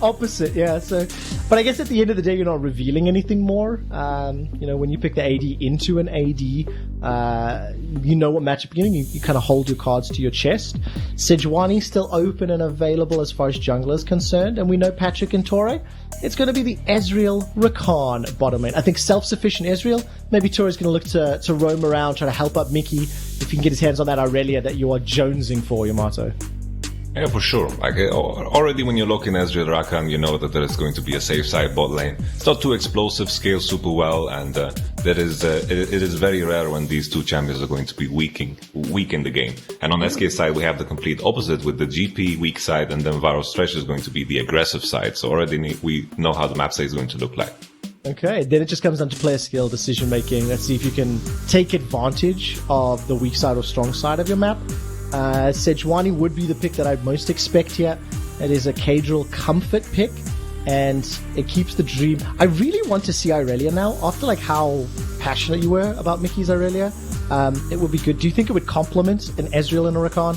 Opposite, yeah. So, but I guess at the end of the day, you're not revealing anything more. When you pick the AD into an AD, you know what matchup you're getting. You kind of hold your cards to your chest. Sejuani still open and available as far as jungler is concerned, and we know Patrik and Torre. It's going to be the Ezreal Rakan bottom lane. I think self-sufficient Ezreal. Maybe Torre's going to look to roam around, try to help up Mickey if he can get his hands on that Aurelia that you are jonesing for, Yamato. Yeah, for sure. Like already when you look in Ezreal Rakan, you know that there is going to be a safe side bot lane. It's not too explosive, scales super well, and it is very rare when these two champions are going to be weak in the game. And on SK's side, we have the complete opposite with the GP weak side, and then Varus Thresh is going to be the aggressive side. So already we know how the map state is going to look like. Okay, then it just comes down to player skill, decision making. Let's see if you can take advantage of the weak side or strong side of your map. Sejuani would be the pick that I'd most expect here. It is a Caedrel comfort pick, and it keeps the dream. I really want to see Aurelia now. After like how passionate you were about Mickey's Aurelia, it would be good. Do you think it would complement an Ezreal and a Rakan?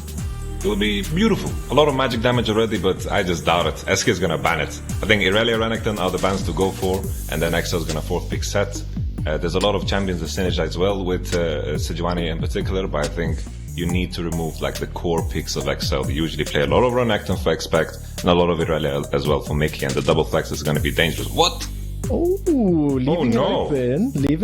It would be beautiful. A lot of magic damage already, but I just doubt it. SK is gonna ban it. I think Aurelia, Renekton are the bans to go for, and then XL is gonna fourth pick Sett. There's a lot of champions that synergize well with Sejuani in particular, but I think you need to remove like the core picks of XL. They usually play a lot of Renekton for Expect and a lot of Aurelia as well for Mickey, and the double flex is going to be dangerous. What? Leaving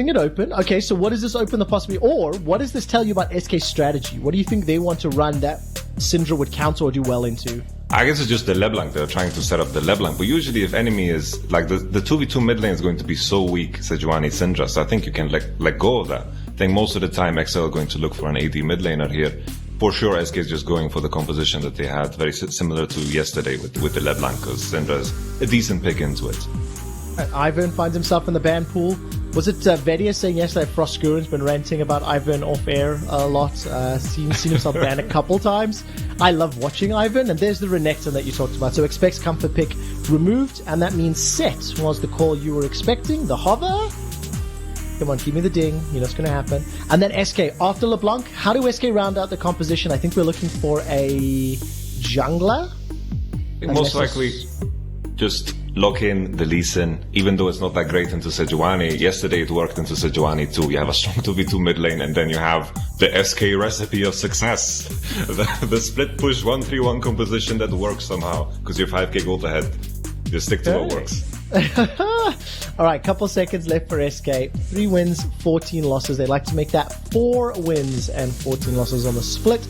it open. Okay, so what does this open the possibility, or what does this tell you about SK's strategy? What do you think they want to run that Syndra would counter or do well into? I guess it's just the LeBlanc. They're trying to set up the LeBlanc, but usually if enemy is like the 2v2 mid lane is going to be so weak, Sejuani, Syndra, so I think you can let go of that. I think most of the time XL are going to look for an AD mid laner here. For sure, SK is just going for the composition that they had, very similar to yesterday with the LeBlanc, because Syndra is a decent pick into it. Ivan finds himself in the ban pool. Was it VODS saying yesterday Froskuren's been ranting about Ivan off air a lot? Seen himself banned a couple times. I love watching Ivan, and there's the Renekton that you talked about. So expects comfort pick removed, and that means Sett was the call you were expecting. The hover. Come on, give me the ding. You know what's going to happen. And then SK after LeBlanc. How do SK round out the composition? I think we're looking for a jungler. I think most likely just lock in the Lee Sin, even though it's not that great into Sejuani. Yesterday it worked into Sejuani too. You have a strong 2v2 mid lane, and then you have the SK recipe of success. the split push 1-3-1 composition that works somehow, because you're 5k gold ahead. Just stick to what works. Alright, couple seconds left for SK. 3 wins, 14 losses. They like to make that 4 wins and 14 losses on the split.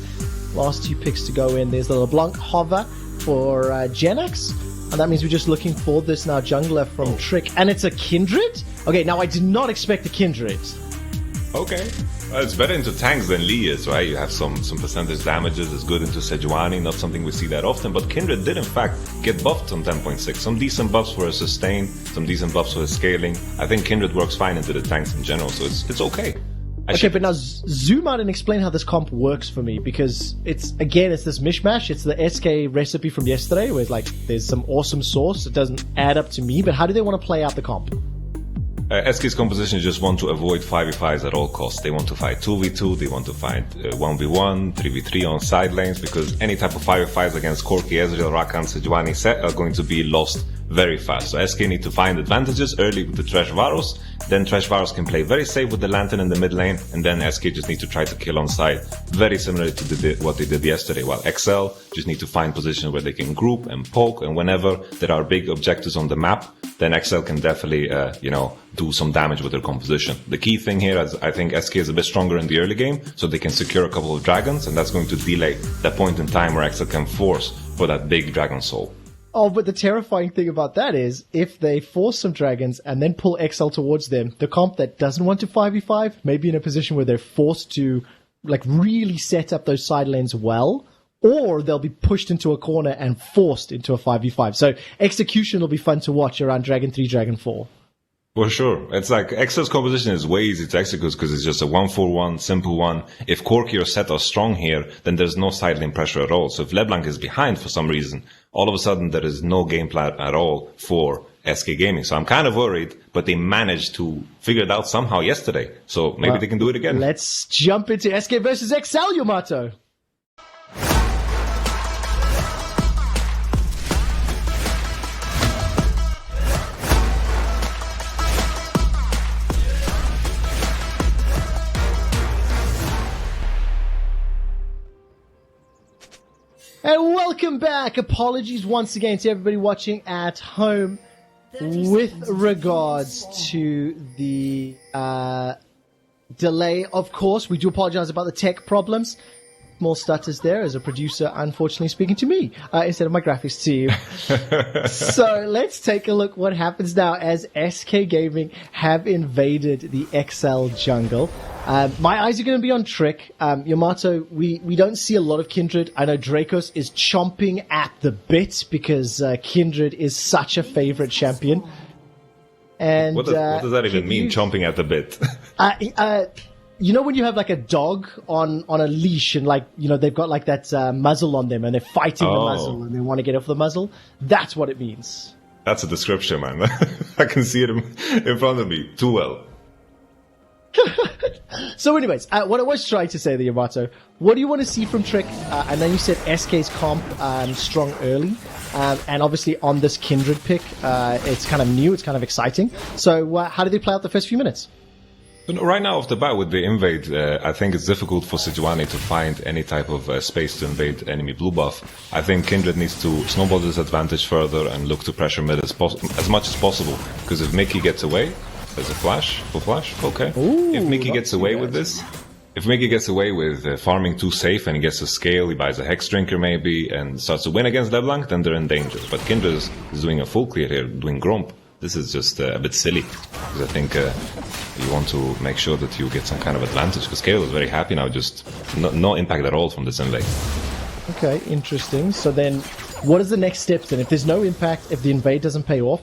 Last 2 picks to go in. There's the LeBlanc hover for Jenax. And that means we're just looking for this now jungler from Trick. And it's a Kindred? Okay, now I did not expect a Kindred. Okay. Well, it's better into tanks than Lee is, right? You have some percentage damages. It's good into Sejuani, not something we see that often. But Kindred did, in fact, get buffed on 10.6. Some decent buffs for his sustain, some decent buffs for his scaling. I think Kindred works fine into the tanks in general, so it's okay. Okay, but now zoom out and explain how this comp works for me, because it's this mishmash. It's the SK recipe from yesterday, where it's like there's some awesome sauce. It doesn't add up to me, but how do they want to play out the comp? SK's composition just want to avoid 5v5s at all costs. They want to fight 2v2, they want to fight 1v1, 3v3 on side lanes, because any type of 5v5s against Corki, Ezreal, Rakan, Sejuani, Sett are going to be lost very fast. So SK need to find advantages early with the Thresh Varus, then Thresh Varus can play very safe with the Lantern in the mid lane, and then SK just need to try to kill on side. Very similar to what they did yesterday, while XL just need to find positions where they can group and poke, and whenever there are big objectives on the map, then XL can definitely, do some damage with their composition. The key thing here is I think SK is a bit stronger in the early game, so they can secure a couple of dragons, and that's going to delay that point in time where XL can force for that big dragon soul. Oh, but the terrifying thing about that is, if they force some dragons and then pull XL towards them, the comp that doesn't want to 5v5 may be in a position where they're forced to really set up those side lanes well, or they'll be pushed into a corner and forced into a 5v5. So execution will be fun to watch around Dragon 3, Dragon 4. For sure. It's like XL's composition is way easy to execute because it's just a 1-4-1, simple one. If Corki or Sett are strong here, then there's no side lane pressure at all. So if LeBlanc is behind for some reason, all of a sudden there is no game plan at all for SK Gaming. So I'm kind of worried, but they managed to figure it out somehow yesterday. So maybe they can do it again. Let's jump into SK versus XL, Yamato. Welcome back. Apologies once again to everybody watching at home with regards to the delay. Of course, we do apologize about the tech problems. Small stutters there as a producer, unfortunately speaking to me instead of my graphics team. So let's take a look what happens now as SK Gaming have invaded the XL jungle. My eyes are going to be on Trick. Yamato, we don't see a lot of Kindred. I know Dracos is chomping at the bit because Kindred is such a favorite champion. And what does that even mean, chomping at the bit? You know when you have like a dog on a leash and like, you know, they've got like that muzzle on them and they're fighting the muzzle and they want to get off the muzzle? That's what it means. That's a description, man. I can see it in front of me too well. So anyways, what I was trying to say there, Yamato, what do you want to see from Trick? I know you said SK's comp strong early, and obviously on this Kindred pick, it's kind of new, it's kind of exciting. So how did they play out the first few minutes? Right now, off the bat, with the invade, I think it's difficult for Sejuani to find any type of space to invade enemy blue buff. I think Kindred needs to snowball this advantage further and look to pressure mid as much as possible. Because if Mickey gets away, there's a flash, full flash, okay. Ooh, if Mickey gets away with this, if Mickey gets away with farming too safe and he gets to scale, he buys a Hex Drinker maybe, and starts to win against LeBlanc, then they're in danger. But Kindred is doing a full clear here, doing Gromp. This is just a bit silly, because I think you want to make sure that you get some kind of advantage, because Caedrel is very happy now, just no impact at all from this invade. Okay, interesting. So then, what is the next steps then? If there's no impact, if the invade doesn't pay off,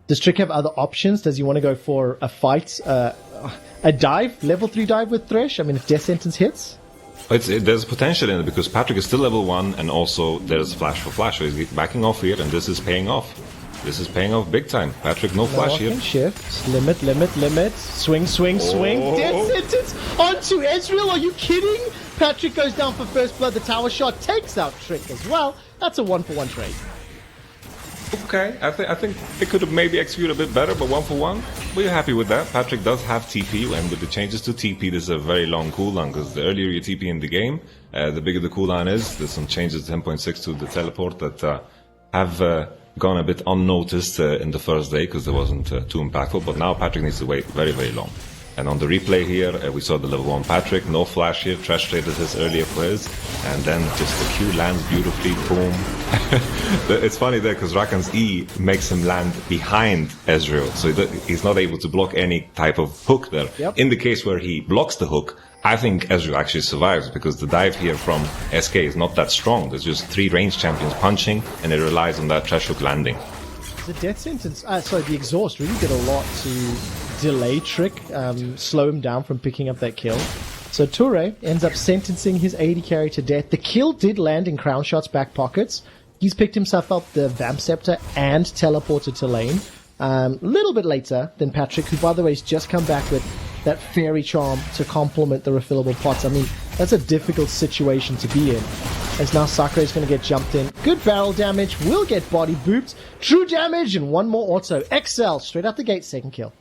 does Trick have other options? Does he want to go for a fight, a dive, level 3 dive with Thresh? I mean, if Death Sentence hits? There's potential in it, because Patrik is still level 1, and also there's flash for flash, so he's backing off here, and this is paying off. This is paying off big time. Patrik, no flash here. Shift. Limit. Swing. Death Sentence onto Ezreal. Are you kidding? Patrik goes down for first blood. The tower shot takes out Trick as well. That's a 1-for-1 trade. Okay, I think they could have maybe executed a bit better, but 1-for-1, we're happy with that. Patrik does have TP, and with the changes to TP, this is a very long cooldown, because the earlier you TP in the game, the bigger the cooldown is. There's some changes to 10.6 to the teleport that have gone a bit unnoticed in the first day, because it wasn't too impactful, but now Patrik needs to wait very, very long. And on the replay here, we saw the level 1 Patrik, no flash here, Thresh traded his earlier for his, and then just the Q lands beautifully, boom. It's funny there, because Rakan's E makes him land behind Ezreal, so he's not able to block any type of hook there. Yep. In the case where he blocks the hook, I think Ezreal actually survives, because the dive here from SK is not that strong. There's just 3 range champions punching, and it relies on that Thresh hook landing. The Death Sentence, the exhaust really did a lot to delay Trick, slow him down from picking up that kill. So Toure ends up sentencing his AD carry to death. The kill did land in Crownshot's back pockets. He's picked himself up the Vamp Scepter and teleported to lane. A little bit later than Patrik, who by the way has just come back with that Fairy Charm to complement the refillable pots. I mean, that's a difficult situation to be in. As now Sacre is going to get jumped in. Good barrel damage, will get body booped. True damage, and one more auto. XL, straight out the gate, second kill.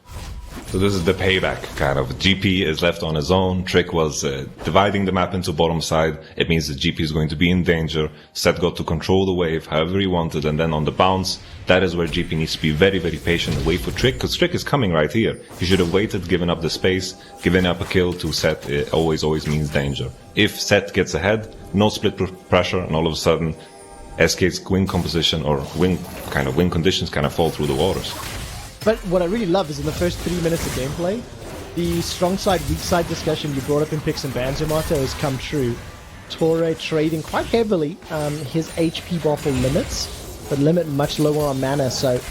So this is the payback, kind of. GP is left on his own. Trick was dividing the map into bottom side. It means that GP is going to be in danger. Sett got to control the wave however he wanted, and then on the bounce, that is where GP needs to be very, very patient and wait for Trick, because Trick is coming right here. He should have waited, given up the space, given up a kill to Sett. It always means danger. If Sett gets ahead, no split pressure, and all of a sudden, SK's win composition or win conditions kind of fall through the waters. But what I really love is in the first 3 minutes of gameplay, the strong side, weak side discussion you brought up in Picks and Bans, Yamato, has come true. Toure trading quite heavily his HP bottle limits, but limit much lower on mana, so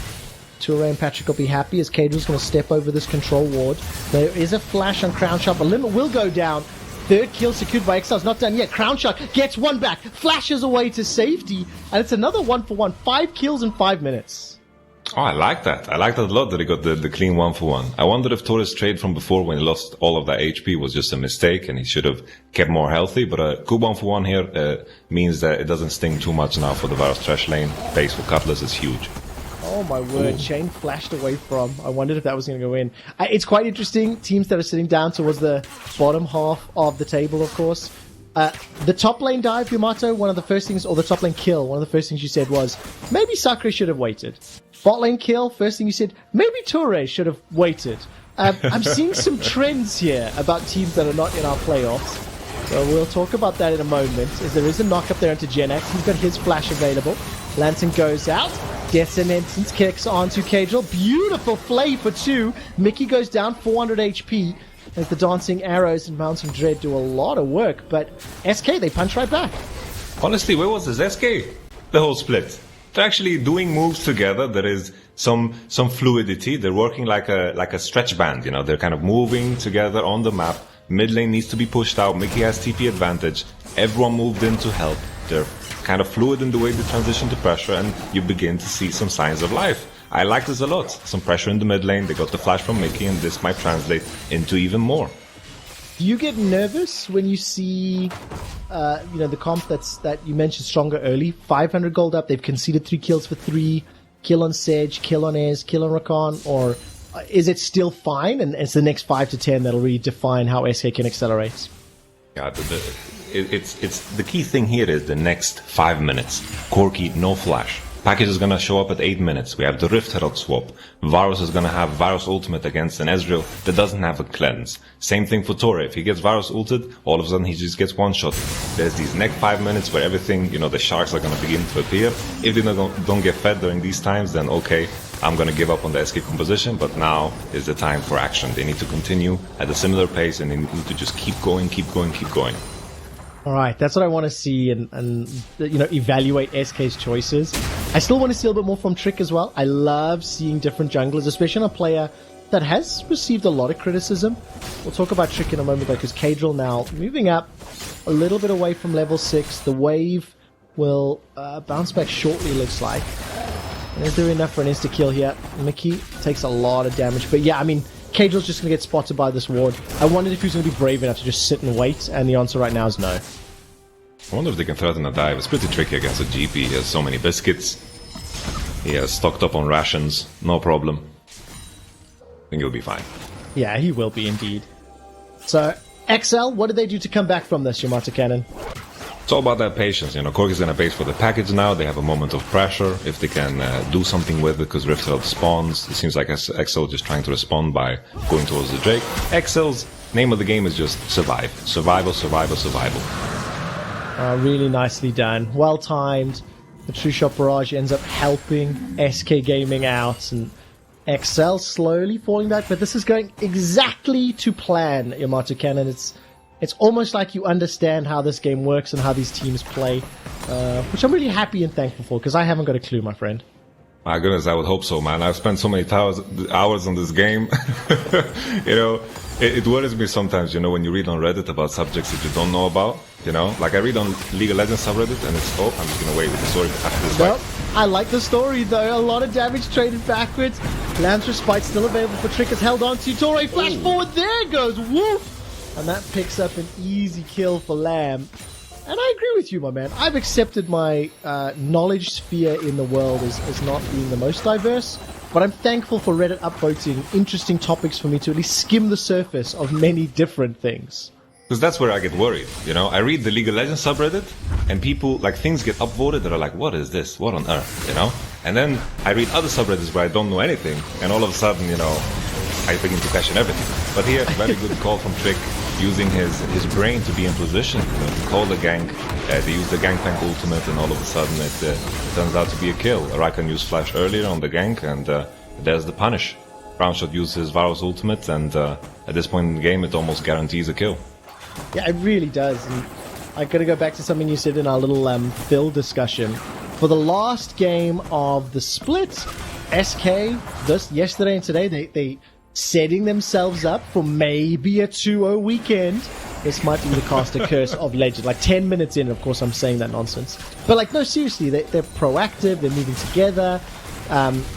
Toure and Patrik will be happy as Caedrel's going to step over this control ward. There is a flash on Crownshot, but limit will go down. Third kill secured by XL. It's not done yet. Crownshot gets one back, flashes away to safety, and it's another 1-for-1. 5 kills in 5 minutes. Oh, I like that. I like that a lot, that he got the clean 1-for-1. I wonder if Toure's trade from before, when he lost all of that HP, was just a mistake and he should have kept more healthy. But a good 1-for-1 here means that it doesn't sting too much now for the Varus Thresh lane. Base for Cutlass is huge. Oh my word, Chain flashed away from. I wondered if that was going to go in. It's quite interesting. Teams that are sitting down towards the bottom half of the table, of course. The top lane dive, Yamato, one of the first things, or the top lane kill, one of the first things you said was, maybe Sacre should have waited. Bot lane kill, first thing you said, maybe Torre should have waited. I'm seeing some trends here about teams that are not in our playoffs. So we'll talk about that in a moment, as there is a knock up there into Jenax. He's got his flash available. Lantern goes out. Descendance kicks onto Caedrel. Beautiful flay for 2. Mickey goes down 400 HP as the Dancing Arrows and Mountain Dread do a lot of work. But SK, they punch right back. Honestly, where was this SK? The whole split. They're actually doing moves together. There is some fluidity. They're working like a stretch band. You know, they're kind of moving together on the map. Mid lane needs to be pushed out. Mickey has TP advantage. Everyone moved in to help. They're kind of fluid in the way they transition to pressure, and you begin to see some signs of life. I like this a lot. Some pressure in the mid lane. They got the flash from Mickey, and this might translate into even more. Do you get nervous when you see, the comp that you mentioned stronger early? 500 gold up. They've conceded 3 kills for 3. Kill on Sej, kill on Ez, kill on Rakan, or is it still fine? And it's the next 5 to 10 that'll really define how SK can accelerate. Yeah, it's the key thing here is the next 5 minutes. Corki, no flash. Package is gonna show up at 8 minutes. We have the Rift Herald swap. Varus is gonna have Varus ultimate against an Ezreal that doesn't have a cleanse. Same thing for Torre. If he gets Varus ulted, all of a sudden he just gets one shot. There's these next 5 minutes where everything, the sharks are gonna begin to appear. If they don't get fed during these times, then okay, I'm gonna give up on the SK composition, but now is the time for action. They need to continue at a similar pace, and they need to just keep going. All right, that's what I want to see, and evaluate SK's choices. I still want to see a little bit more from Trick as well. I love seeing different junglers, especially on a player that has received a lot of criticism. We'll talk about Trick in a moment, though, because Caedrel now moving up a little bit away from level 6. The wave will bounce back shortly, looks like. And is there enough for an insta-kill here? Mickey takes a lot of damage, but yeah, I mean, Caedrel's just going to get spotted by this ward. I wondered if he was going to be brave enough to just sit and wait, and the answer right now is no. I wonder if they can threaten a dive. It's pretty tricky against a GP. He has so many biscuits. He has stocked up on rations. No problem. I think he'll be fine. Yeah, he will be indeed. So, XL, what did they do to come back from this, YamatoCannon? It's all about that patience. Corki's going to base for the package now. They have a moment of pressure. If they can do something with it, because Rift Herald spawns, it seems like XL just trying to respond by going towards the Drake. XL's name of the game is just survive. Survival. Really nicely done. Well timed. The True Shot Barrage ends up helping SK Gaming out, and XL slowly falling back, but this is going exactly to plan, YamatoCannon. It's almost like you understand how this game works and how these teams play, which I'm really happy and thankful for, because I haven't got a clue, my friend. My goodness, I would hope so, man. I've spent so many hours on this game. It worries me sometimes, when you read on Reddit about subjects that you don't know about, Like I read on League of Legends subreddit, and it's, I'm just going to wait with the story after this Well, fight. I like the story, though. A lot of damage traded backwards. Lancer Spite still available for Trick, is held on to. Torre flash forward, there goes, woof! And that picks up an easy kill for Lamb. And I agree with you, my man. I've accepted my knowledge sphere in the world as not being the most diverse, but I'm thankful for Reddit upvoting interesting topics for me to at least skim the surface of many different things. Because that's where I get worried, I read the League of Legends subreddit, and people, things get upvoted that are like, what is this? What on earth? And then I read other subreddits where I don't know anything, and all of a sudden, I begin to question everything. But here, very good call from Trick, using his brain to be in position, to call the gank. They use the Gangplank ultimate, and all of a sudden it turns out to be a kill. Rakan used flash earlier on the gank, and there's the punish. Crownshot used his Varus ultimate, and at this point in the game, it almost guarantees a kill. Yeah, it really does. And I got to go back to something you said in our little Phil discussion. For the last game of the split, SK, yesterday and today, they setting themselves up for maybe a 2-0 weekend. This might be the caster curse of Legend. 10 minutes in, of course, I'm saying that nonsense. But, no, seriously, they're proactive, they're moving together.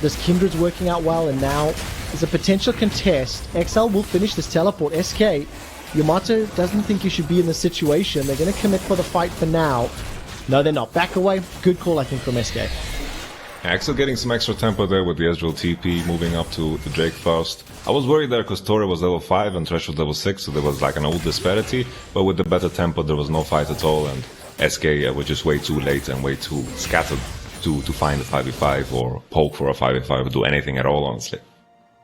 This Kindred's working out well, and now there's a potential contest. XL will finish this teleport. SK, Yamato doesn't think you should be in this situation. They're going to commit for the fight for now. No, they're not. Back away. Good call, I think, from SK. Axel getting some extra tempo there with the Ezreal TP, moving up to the Drake first. I was worried there because Tori was level 5 and Thresh was level 6, so there was like an old disparity, but with the better tempo there was no fight at all, and SK was just way too late and way too scattered to find a 5v5 or poke for a 5v5 or do anything at all, honestly.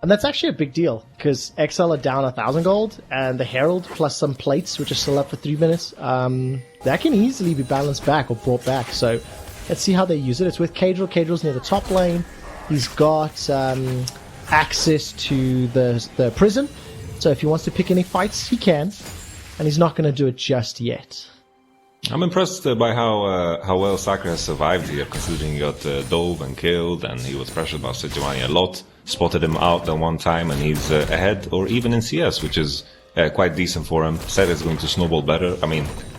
And that's actually a big deal, because XL are down 1,000 gold, and the Herald plus some plates, which are still up for 3 minutes, that can easily be balanced back or brought back, so let's see how they use it. It's with Caedrel. Caedrel's near the top lane. He's got access to the prison, so if he wants to pick any fights, he can, and he's not going to do it just yet. I'm impressed by how well Sacre has survived here, considering he got dove and killed, and he was pressured by Sejuani a lot. Spotted him out the one time, and he's ahead, or even in CS, which is quite decent for him. Sett is going to snowball better,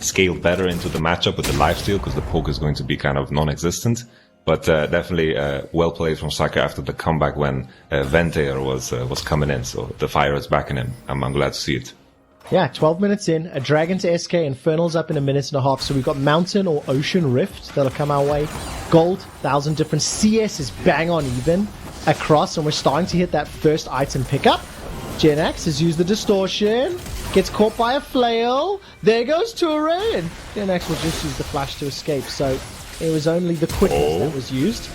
scale better into the matchup with the lifesteal, because the poke is going to be kind of non-existent. But definitely well played from Sacre after the comeback when Ventair was coming in, so the fire is back in him. I'm glad to see it. Yeah, 12 minutes in, a Dragon to SK, Infernal's up in a minute and a half, so we've got Mountain or Ocean Rift that'll come our way. Gold, 1,000 different. CS is bang on even across, and we're starting to hit that first item pickup. Jenax has used the distortion, gets caught by a flail, there goes Turin! Jenax will just use the flash to escape, so it was only the quickness that was used.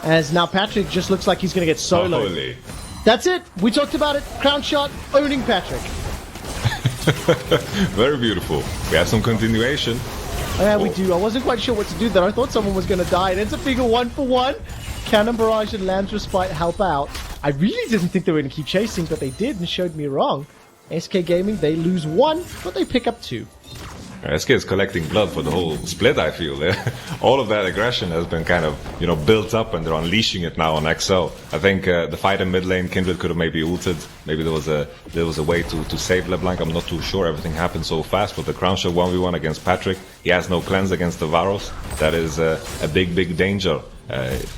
As now Patrik just looks like he's going to get soloed. Holy. That's it, we talked about it, Crownshot, owning Patrik. Very beautiful. We have some continuation. Oh, yeah, we do. I wasn't quite sure what to do there. I thought someone was going to die. It ends up being a 1-for-1. Cannon Barrage and Lamb's Respite help out. I really didn't think they were going to keep chasing, but they did and showed me wrong. SK Gaming, they lose 1, but they pick up 2. SK is collecting blood for the whole split, I feel. All of that aggression has been kind of, built up, and they're unleashing it now on XL. I think the fight in mid lane, Kindred could have maybe ulted. Maybe there was a way to save LeBlanc. I'm not too sure. Everything happened so fast. But the Crownshot 1v1 against Patrik, he has no cleanse against the Varus. That is a big danger.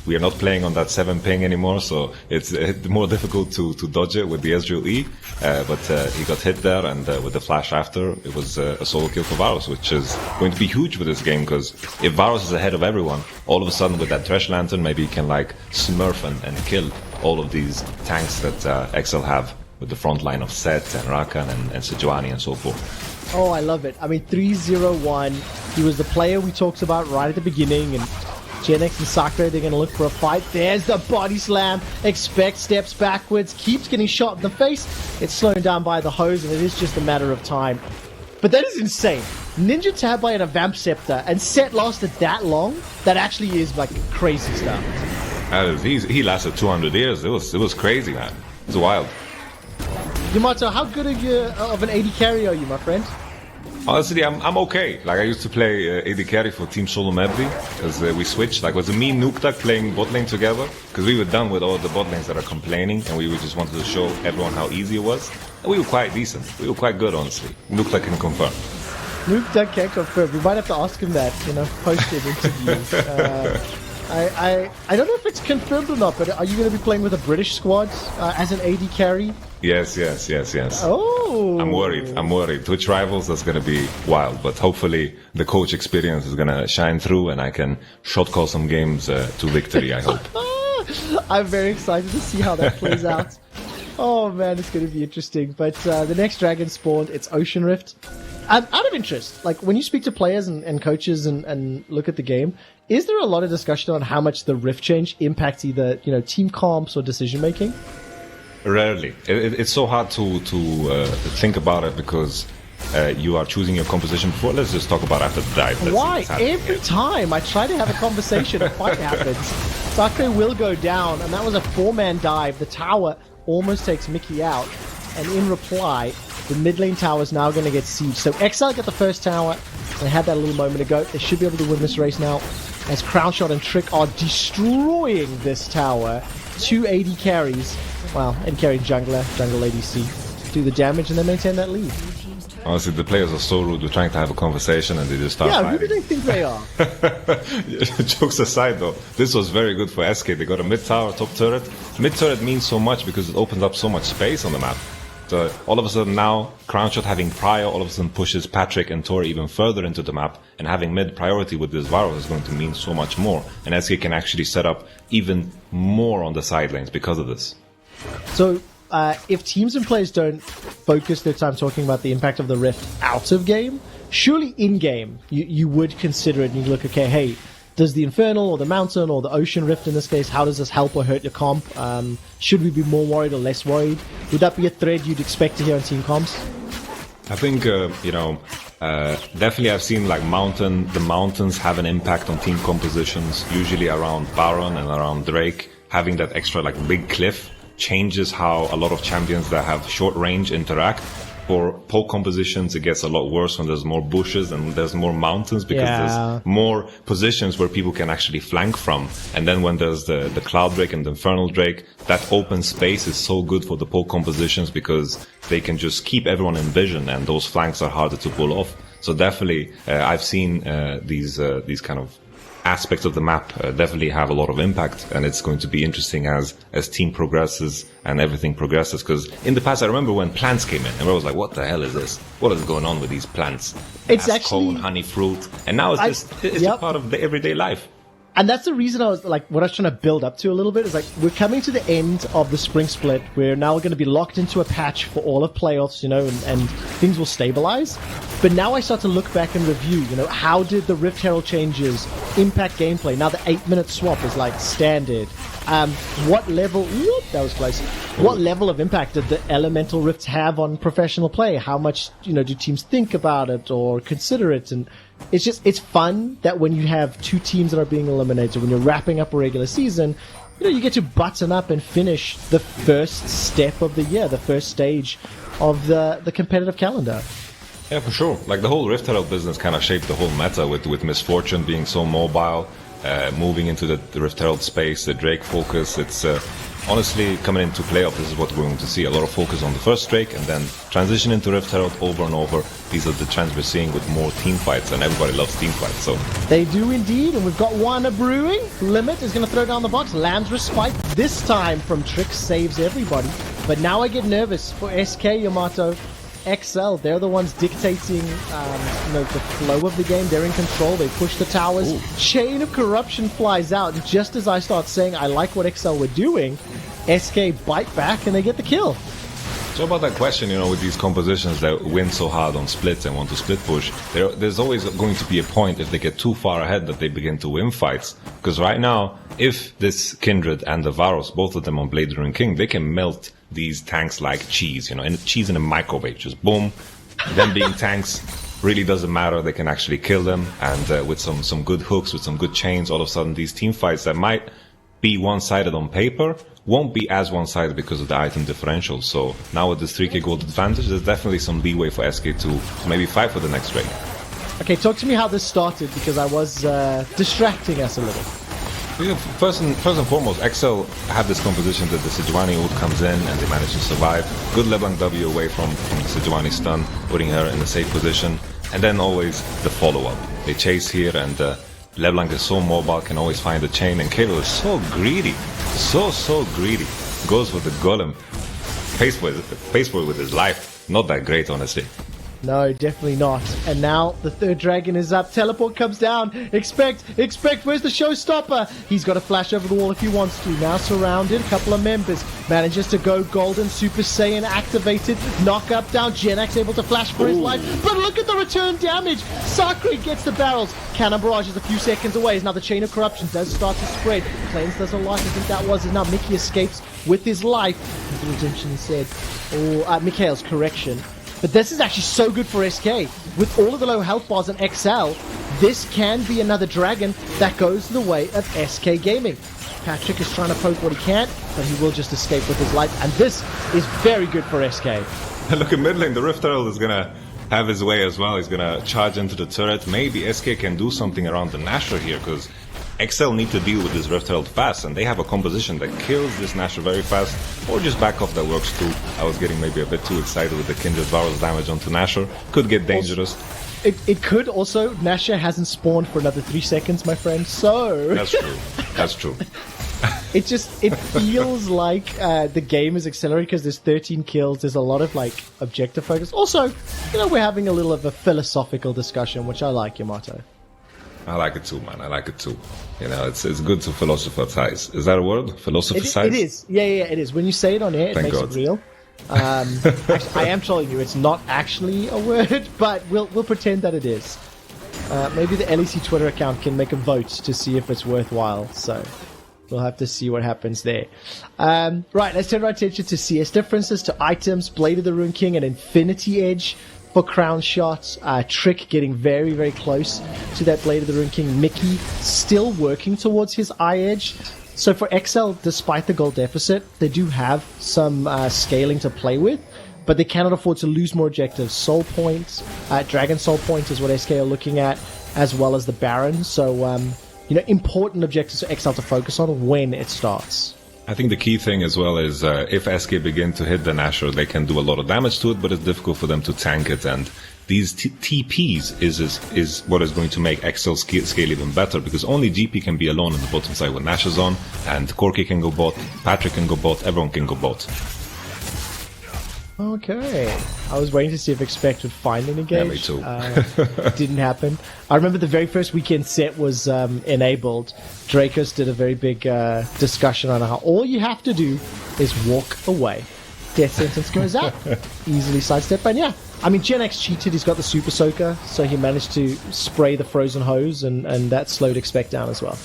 We are not playing on that 7 ping anymore, so it's more difficult to dodge it with the Ezreal E. But he got hit there, and with the flash after, it was a solo kill for Varus, which is going to be huge for this game, because if Varus is ahead of everyone, all of a sudden with that Thresh Lantern, maybe he can like smurf and kill all of these tanks that XL have with the front line of Sett and Rakan and Sejuani and so forth. Oh, I love it. I mean, 3-0-1. He was the player we talked about right at the beginning, and Jenax and Sacre, they're going to look for a fight. There's the body slam. Expect steps backwards. Keeps getting shot in the face. It's slowed down by the hose, and it is just a matter of time. But that is insane. Ninja tab by a Vamp Scepter, and Sett lasted that long? That actually is like crazy stuff. He lasted 200 years. It was crazy, man. It's wild. Yamato, how good of an AD carry are you, my friend? Honestly, I'm okay. Like, I used to play AD carry for Team Solo Medley, because we switched. Like, it was me and Nuktak playing bot lane together, because we were done with all the bot lanes that are complaining, and we just wanted to show everyone how easy it was. And we were quite decent. We were quite good, honestly. Nuktak can confirm. Nuktak can confirm. We might have to ask him that, post-it interview. I don't know if it's confirmed or not, but are you going to be playing with a British squad as an AD carry? Yes. Oh! I'm worried. Twitch Rivals, that's going to be wild, but hopefully the coach experience is going to shine through, and I can shot call some games to victory, I hope. I'm very excited to see how that plays out. Oh man, it's going to be interesting. But the next dragon spawned, it's Ocean Rift. Out of interest, like when you speak to players and coaches and look at the game, is there a lot of discussion on how much the Rift change impacts either team comps or decision making? Rarely. It's so hard to think about it, because you are choosing your composition before. Let's just talk about after the dive. Why? Every time I try to have a conversation, a fight happens. Sacre will go down, and that was a 4-man dive. The tower almost takes Mickey out, and in reply, the mid lane tower is now going to get sieged. So XL get the first tower. They had that a little moment ago. They should be able to win this race now, as Crownshot and Trick are destroying this tower. 2 AD carries. Well, AD carry jungle ADC. Do the damage and then maintain that lead. Honestly, the players are so rude. We're trying to have a conversation and they just start fighting. Who do they think they are? Jokes aside though, this was very good for SK. They got a mid tower, top turret. Mid turret means so much because it opens up so much space on the map. So all of a sudden now, Crownshot having Prio all of a sudden pushes Patrik and Tori even further into the map, and having mid priority with this Varus is going to mean so much more. And SK can actually set up even more on the side lanes because of this. So if teams and players don't focus their time talking about the impact of the Rift out of game, surely in game you would consider it and you look, okay, hey, does the Infernal or the Mountain or the Ocean Rift in this case, how does this help or hurt your comp? Should we be more worried or less worried? Would that be a thread you'd expect to hear on team comps? I think, definitely I've seen like the Mountains have an impact on team compositions, usually around Baron and around Drake. Having that extra like big cliff changes how a lot of champions that have short range interact. For poke compositions, it gets a lot worse when there's more bushes and there's more mountains, because there's more positions where people can actually flank from. And then when there's the Cloud Drake and the Infernal Drake, that open space is so good for the poke compositions because they can just keep everyone in vision, and those flanks are harder to pull off. So definitely, I've seen these kind of aspects of the map definitely have a lot of impact, and it's going to be interesting as team progresses and everything progresses, because in the past I remember when plants came in and I was like, what the hell is this? What is going on with these plants? It's actually cone, honey fruit, and now it's a part of the everyday life. And that's the reason I was like, what I was trying to build up to a little bit is like, we're coming to the end of the spring split. We're now going to be locked into a patch for all of playoffs, and things will stabilize. But now I start to look back and review, how did the Rift Herald changes impact gameplay? Now the 8-minute swap is like standard. What level, that was close. What level of impact did the elemental rifts have on professional play? How much, do teams think about it or consider it? And it's fun that when you have two teams that are being eliminated, when you're wrapping up a regular season, you get to button up and finish the first step of the year, the first stage of the competitive calendar. Yeah, for sure. Like the whole Rift Herald business kind of shaped the whole meta with Misfortune being so mobile, moving into the Rift Herald space, the Drake focus. It's honestly coming into playoff. This is what we're going to see. A lot of focus on the first Drake, and then transition into Rift Herald over and over. These are the trends we're seeing with more team fights, and everybody loves team fights. So they do indeed, and we've got one brewing. Limit is going to throw down the box. Lamb's Respite this time from Trick saves everybody. But now I get nervous for SK, Yamato. XL, they're the ones dictating the flow of the game. They're in control. They push the towers. Ooh. Chain of Corruption flies out. And just as I start saying I like what XL were doing, SK bite back and they get the kill. So about that question, with these compositions that win so hard on splits and want to split push, there's always going to be a point if they get too far ahead that they begin to win fights. Because right now, if this Kindred and the Varus, both of them on Blade Runner King, they can melt these tanks like cheese, and cheese in a microwave, just boom. Them being tanks really doesn't matter. They can actually kill them, and with some good hooks, with some good chains, all of a sudden these team fights that might be one-sided on paper won't be as one-sided because of the item differential. So now with this 3k gold advantage, there's definitely some leeway for SK to maybe fight for the next Drake. Okay, talk to me how this started, because I was distracting us a little. First and foremost, XL had this composition that the Sejuani ult comes in and they manage to survive. Good LeBlanc W away from the Sejuani stun, putting her in a safe position. And then always the follow-up. They chase here, and LeBlanc is so mobile, can always find the chain. And Caedrel is so greedy. So greedy. Goes for the golem. Pays for it with his life. Not that great, honestly. No, definitely not. And now the third dragon is up. Teleport comes down. Expect. Where's the showstopper? He's got to flash over the wall if he wants to. Now surrounded. A couple of members. Manages to go golden. Super Saiyan activated. Knock up down. Jenax able to flash for his life. But look at the return damage. Sacre gets the barrels. Cannon Barrage is a few seconds away. Now the Chain of Corruption does start to spread. Plains does a lot. I think that was it. Now Mickey escapes with his life. His redemption said. Mikhail's correction. But this is actually so good for SK. With all of the low health bars on XL, this can be another dragon that goes the way of SK Gaming. Patrik is trying to poke what he can, but he will just escape with his life. And this is very good for SK. Look at mid lane, the Rift Herald is going to have his way as well. He's going to charge into the turret. Maybe SK can do something around the Nashor here, because XL need to deal with this Rift Herald fast, and they have a composition that kills this Nashor very fast, or just back off, that works too. I was getting maybe a bit too excited with the Kindred Varus damage onto Nashor. Could get dangerous. It could also. Nashor hasn't spawned for another 3 seconds, my friend, so... That's true. It feels like the game is accelerating because there's 13 kills. There's a lot of like objective focus. Also, we're having a little of a philosophical discussion, which I like, Yamato. I like it too, man. I like it too. It's good to philosophize. Is that a word? Philosophize? It is. Yeah, it is. When you say it on air, it makes it real. Actually, I am telling you, it's not actually a word, but we'll pretend that it is. Maybe the LEC Twitter account can make a vote to see if it's worthwhile. So we'll have to see what happens there. Right, let's turn our attention to CS differences, to items, Blade of the Rune King, and Infinity Edge for Crownshot. Trick getting very, very close to that Blade of the Rune King. Mickey still working towards his eye edge. So for XL, despite the gold deficit, they do have some scaling to play with, but they cannot afford to lose more objectives. Soul Point, Dragon Soul Point is what SK are looking at, as well as the Baron. So, important objectives for XL to focus on when it starts. I think the key thing as well is if SK begin to hit the Nashor, they can do a lot of damage to it, but it's difficult for them to tank it. And these TPs is what is going to make XL scale even better, because only GP can be alone on the bottom side when Nash is on, and Corki can go bot, Patrik can go bot, everyone can go bot. Okay. I was waiting to see if Expect would find an engage. Yeah, me too. Didn't happen. I remember the very first weekend Sett was enabled. Dracos did a very big discussion on how all you have to do is walk away. Death sentence goes out. Easily sidestep. And yeah, I mean, Jenax cheated. He's got the Super Soaker, so he managed to spray the frozen hose, and that slowed Expect down as well.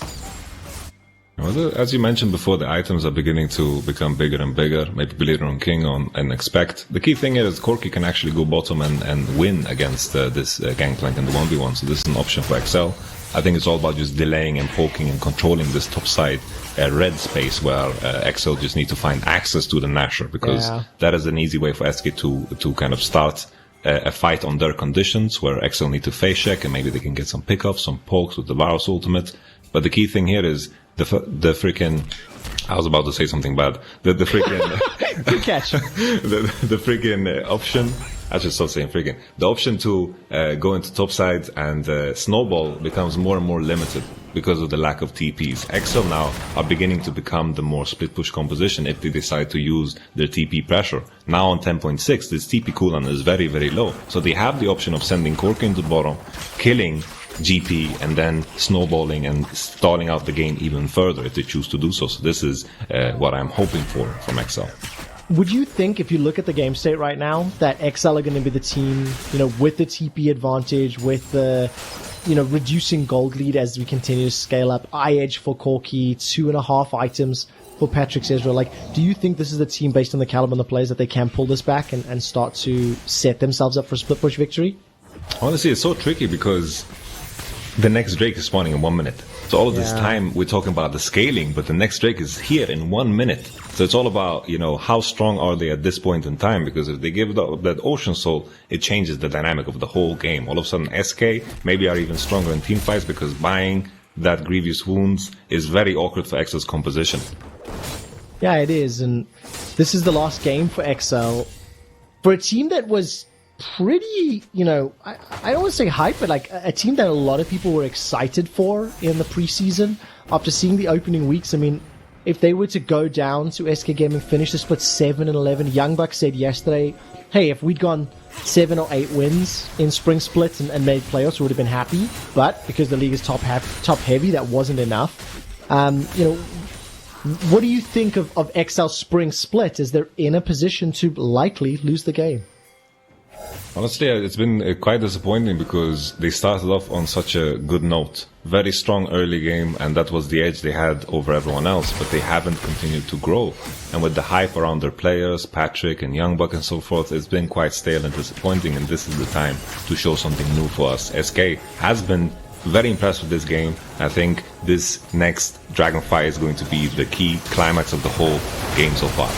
As you mentioned before, the items are beginning to become bigger and bigger. Maybe Blade on King and Expect. The key thing is Corki can actually go bottom and win against this Gangplank in the 1v1. So this is an option for XL. I think it's all about just delaying and poking and controlling this top side red space where XL just need to find access to the Nashor, because that is an easy way for SK to kind of start a fight on their conditions, where XL need to face check and maybe they can get some pickoffs, some pokes with the Varus ultimate. But the key thing here is the freaking, I was about to say something bad. The freaking good catch. the freaking option. I should stop saying freaking. The option to go into topside and snowball becomes more and more limited because of the lack of TPs. XL now are beginning to become the more split push composition if they decide to use their TP pressure. Now on 10.6, this TP cooldown is very, very low. So they have the option of sending Corki into the bottom, killing GP, and then snowballing and stalling out the game even further if they choose to do so. So this is what I'm hoping for from XL. Would you think, if you look at the game state right now, that XL are going to be the team, with the TP advantage, with the, reducing gold lead as we continue to scale up, eye edge for Corki, 2.5 items for Patrik's Ezreal? Like, do you think this is the team, based on the caliber and the players, that they can pull this back and start to set themselves up for a split push victory? Honestly, it's so tricky because the next Drake is spawning in 1 minute. So all of this time we're talking about the scaling, but the next Drake is here in 1 minute. So it's all about, how strong are they at this point in time? Because if they give that Ocean Soul, it changes the dynamic of the whole game. All of a sudden, SK maybe are even stronger in team fights, because buying that Grievous Wounds is very awkward for XL's composition. Yeah, it is. And this is the last game for XL. For a team that was pretty, I don't want to say hype, but like a team that a lot of people were excited for in the preseason after seeing the opening weeks. I mean, if they were to go down to SK Gaming, finish the split 7-11, Young Buck said yesterday, hey, if we'd gone 7 or 8 wins in spring splits and made playoffs, we would have been happy. But because the league is top heavy, that wasn't enough. What do you think of XL spring split, as they're in a position to likely lose the game? Honestly, it's been quite disappointing, because they started off on such a good note. Very strong early game, and that was the edge they had over everyone else, but they haven't continued to grow. And with the hype around their players, Patrik and Young Buck and so forth, it's been quite stale and disappointing, and this is the time to show something new for us. SK has been very impressed with this game. I think this next Dragonfire is going to be the key climax of the whole game so far.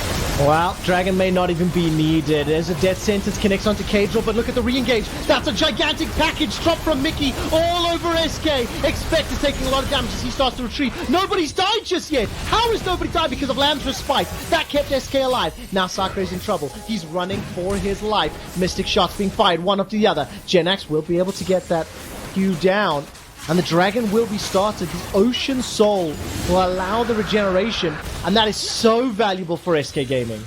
Well, Dragon may not even be needed. There's a death sentence, connects onto Caedrel, but look at the re-engage. That's a gigantic package drop from Mickey all over SK. Expect is taking a lot of damage as he starts to retreat. Nobody's died just yet. How has nobody died? Because of Lamb's Respite. That kept SK alive. Now Sacre is in trouble. He's running for his life. Mystic shots being fired one after the other. Jenax will be able to get that Q down. and the dragon will be started. The Ocean Soul will allow the regeneration, and that is so valuable for SK Gaming.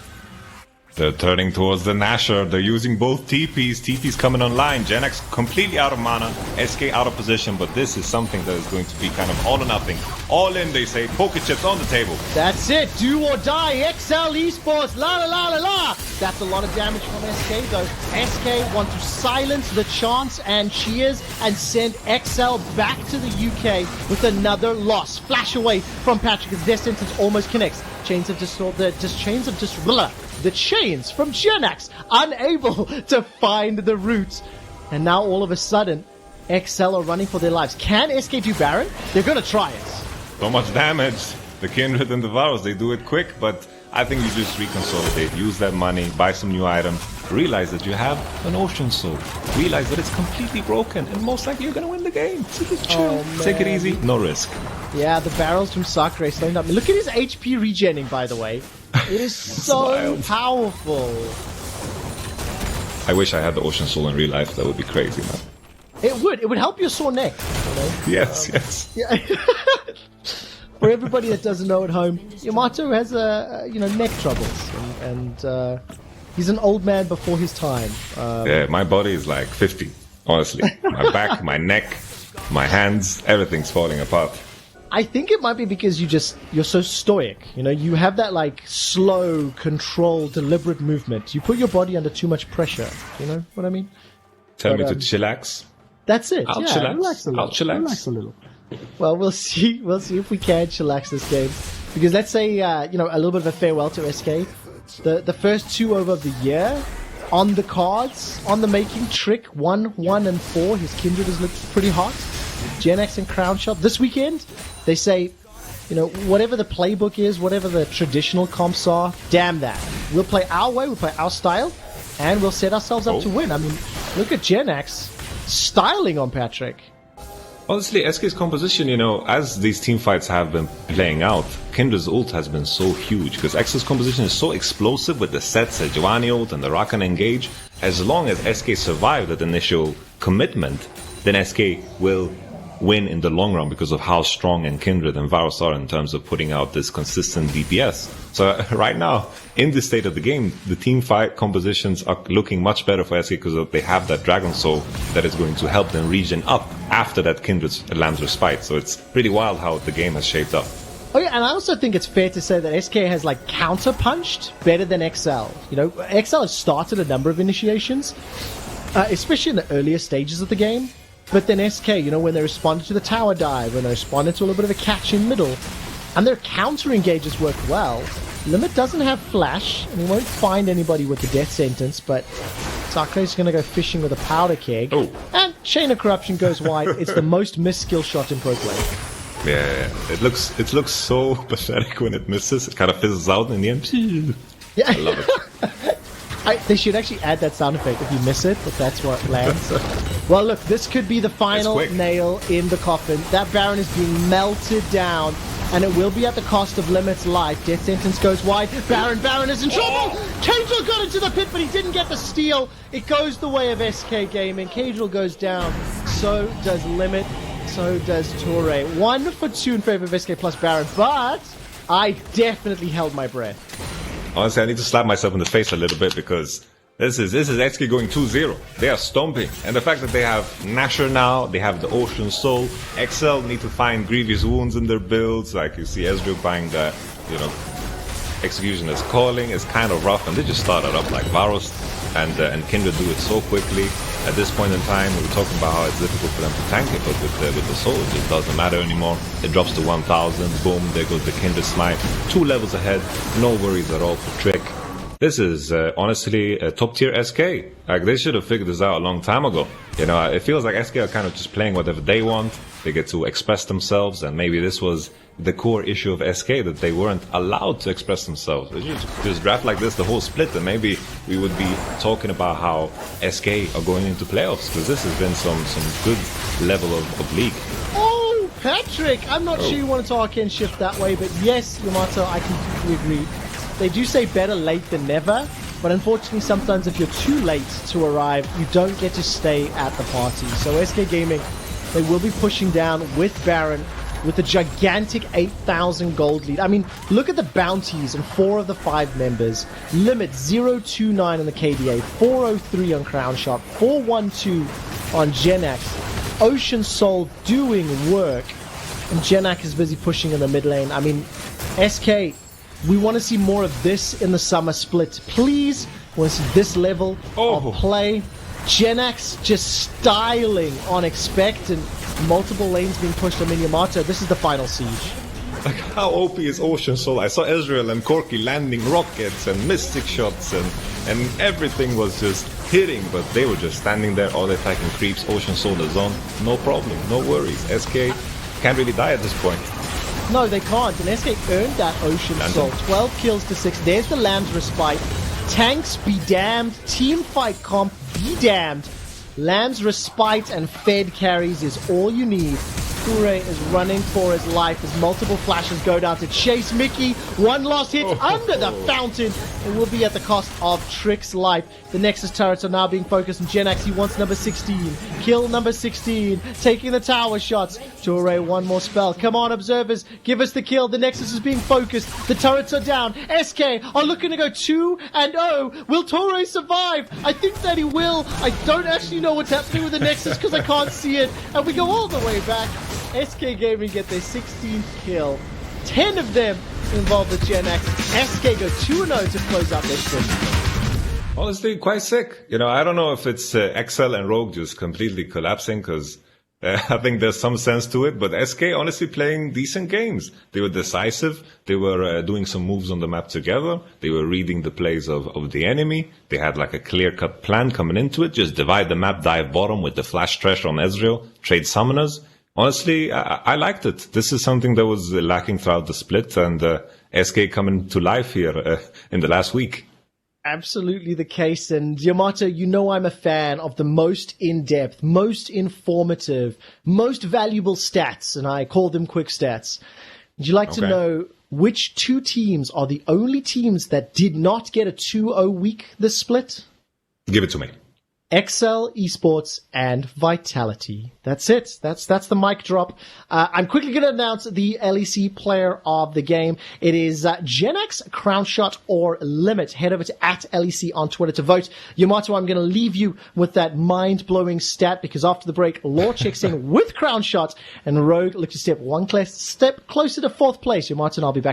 They're turning towards the Nasher. They're using both TPs. TPs coming online. Jenax completely out of mana. SK out of position. But this is something that is going to be kind of all or nothing. All in, they say. Poker chips on the table. That's it. Do or die. XL eSports. La la la la la. That's a lot of damage from SK though. SK want to silence the chants and cheers and send XL back to the UK with another loss. Flash away from Patrik as their sentence almost connects. Chains of the chains from Jenax, unable to find the route. And now all of a sudden, XL are running for their lives. Can SK do Baron? They're going to try it. So much damage. The Kindred and the Varus, they do it quick, but I think you just reconsolidate, use that money, buy some new items, realize that you have an Ocean Soul, realize that it's completely broken, and most likely you're going to win the game. So just chill, take it easy, no risk. Yeah, the barrels from Sacre slowing up. Look at his HP regening, by the way. It is so powerful. I wish I had the Ocean Soul in real life. That would be crazy, man. It would help your sore neck. You know? Yes. Yeah. For everybody that doesn't know at home, Yamato has neck troubles, and he's an old man before his time. Yeah, my body is like 50. Honestly, my back, my neck, my hands, everything's falling apart. I think it might be because you're so stoic. You know, you have that like slow, controlled, deliberate movement. You put your body under too much pressure. You know what I mean? Tell me to chillax. That's it. I'll yeah, chillax. Relax a little. I'll chillax. Relax a little. Well, we'll see. We'll see if we can chillax this game, because let's say a little bit of a farewell to SK. The first 2 over of the year on the cards, on the making. Trick 1, 1, and 4. His Kindred has looked pretty hot. Jenax and Crownshot this weekend. They say, whatever the playbook is, whatever the traditional comps are, damn that. We'll play our way, we'll play our style, and we'll set ourselves up to win. I mean, look at Jenax styling on Patrik. Honestly, SK's composition, as these team fights have been playing out, Kindred's ult has been so huge, because XL's composition is so explosive with the Sett, Sejuani ult, and the Rakan engage. As long as SK survive that initial commitment, then SK will win in the long run because of how strong and Kindred and Varus are in terms of putting out this consistent DPS. So right now, in this state of the game, the team fight compositions are looking much better for SK because they have that Dragon Soul that is going to help them regen up after that Kindred lands respite. So it's pretty wild how the game has shaped up. Oh yeah, and I also think it's fair to say that SK has like counter-punched better than XL. XL has started a number of initiations, especially in the earlier stages of the game. But then SK, when they responded to the tower dive, when they responded to a little bit of a catch in middle, and their counter engages work well. Limit doesn't have flash, and he won't find anybody with the death sentence, but Sacre's going to go fishing with a powder keg. Oh. And Chain of Corruption goes wide. It's the most missed skill shot in pro play. Yeah, it looks so pathetic when it misses. It kind of fizzles out in the end. Yeah. I love it. They should actually add that sound effect if you miss it, if that's what lands. Well, look, this could be the final nail in the coffin. That Baron is being melted down, and it will be at the cost of Limit's life. Death sentence goes wide. Baron is in trouble! Caedrel got into the pit, but he didn't get the steal. It goes the way of SK Gaming. Caedrel goes down. So does Limit. So does Torre. 1 for 2 in favor of SK plus Baron, but I definitely held my breath. Honestly, I need to slap myself in the face a little bit because this is SK going 2-0. They are stomping. And the fact that they have Nasher now, they have the Ocean Soul. XL need to find grievous wounds in their builds. Like you see Ezreal buying the, Executioner's Calling is kind of rough. And they just started up like Varus and Kindred do it so quickly. At this point in time, we were talking about how it's difficult for them to tank it, but with the soul, it just doesn't matter anymore. It drops to 1000, boom, there goes the Kindred Smite. 2 levels ahead, no worries at all for Trick. This is honestly a top tier SK. Like, they should have figured this out a long time ago. It feels like SK are kind of just playing whatever they want. They get to express themselves, and maybe this was the core issue of SK, that they weren't allowed to express themselves. They should just draft like this the whole split, and maybe we would be talking about how SK are going into playoffs, because this has been some good level of league. Oh, Patrik! I'm not sure you want to talk and shift that way, but yes, Yamato, I completely agree. They do say better late than never, but unfortunately sometimes if you're too late to arrive, you don't get to stay at the party. So SK Gaming They will be pushing down with Baron with a gigantic 8,000 gold lead. I mean, look at the bounties on 4 of the 5 members. Limit 029 on the KDA, 403 on Crownshot, 412 on Jenax. Ocean Soul doing work. And Jenax is busy pushing in the mid lane. I mean, SK, we want to see more of this in the summer split. Please, we want to see this level of play. Jenax just styling on expectant. Multiple lanes being pushed on Yamato. This is the final siege. Like, how OP is Ocean Soul? I saw Ezreal and Corki landing rockets and mystic shots and everything was just hitting, but they were just standing there, all attacking creeps. Ocean Soul is on, no problem, no worries. SK can't really die at this point. No, they can't, and SK earned that Ocean Soul. 12 kills to 6. There's the Lamb's Respite. Tanks be damned. Team fight comp be damned. Lamb's Respite and Fed carries is all you need. Ture is running for his life as multiple flashes go down to chase Mickey. One last hit under the fountain. It will be at the cost of Trick's life. The Nexus turrets are now being focused on Jenax. He wants number 16. Kill number 16. Taking the tower shots. Ture, one more spell. Come on, observers. Give us the kill. The Nexus is being focused. The turrets are down. SK are looking to go 2-0. Will Ture survive? I think that he will. I don't actually know what's happening with the Nexus because I can't see it. And we go all the way back. SK Gaming get their 16th kill. 10 of them involve the Jenax. SK go 2-0 to close out their streak. Honestly, quite sick. You know, I don't know if it's XL and Rogue just completely collapsing because I think there's some sense to it, but SK honestly playing decent games. They were decisive. They were doing some moves on the map together. They were reading the plays of the enemy. They had like a clear-cut plan coming into it. Just divide the map, dive bottom with the flash Thresh on Ezreal, trade summoners. Honestly, I liked it. This is something that was lacking throughout the split, and SK coming to life here in the last week. Absolutely the case. And Yamato, you know I'm a fan of the most in-depth, most informative, most valuable stats, and I call them quick stats. Would you like to know which 2 teams are the only teams that did not get a 2-0 week this split? Give it to me. XL, eSports, and Vitality. That's it. That's the mic drop. I'm quickly going to announce the LEC player of the game. It is Jenax, Crownshot, or Limit. Head over to @LEC on Twitter to vote. Yamato, I'm going to leave you with that mind-blowing stat because after the break, Law checks in with Crownshot, and Rogue looks to step one step closer to 4th place. Yamato and I'll be back.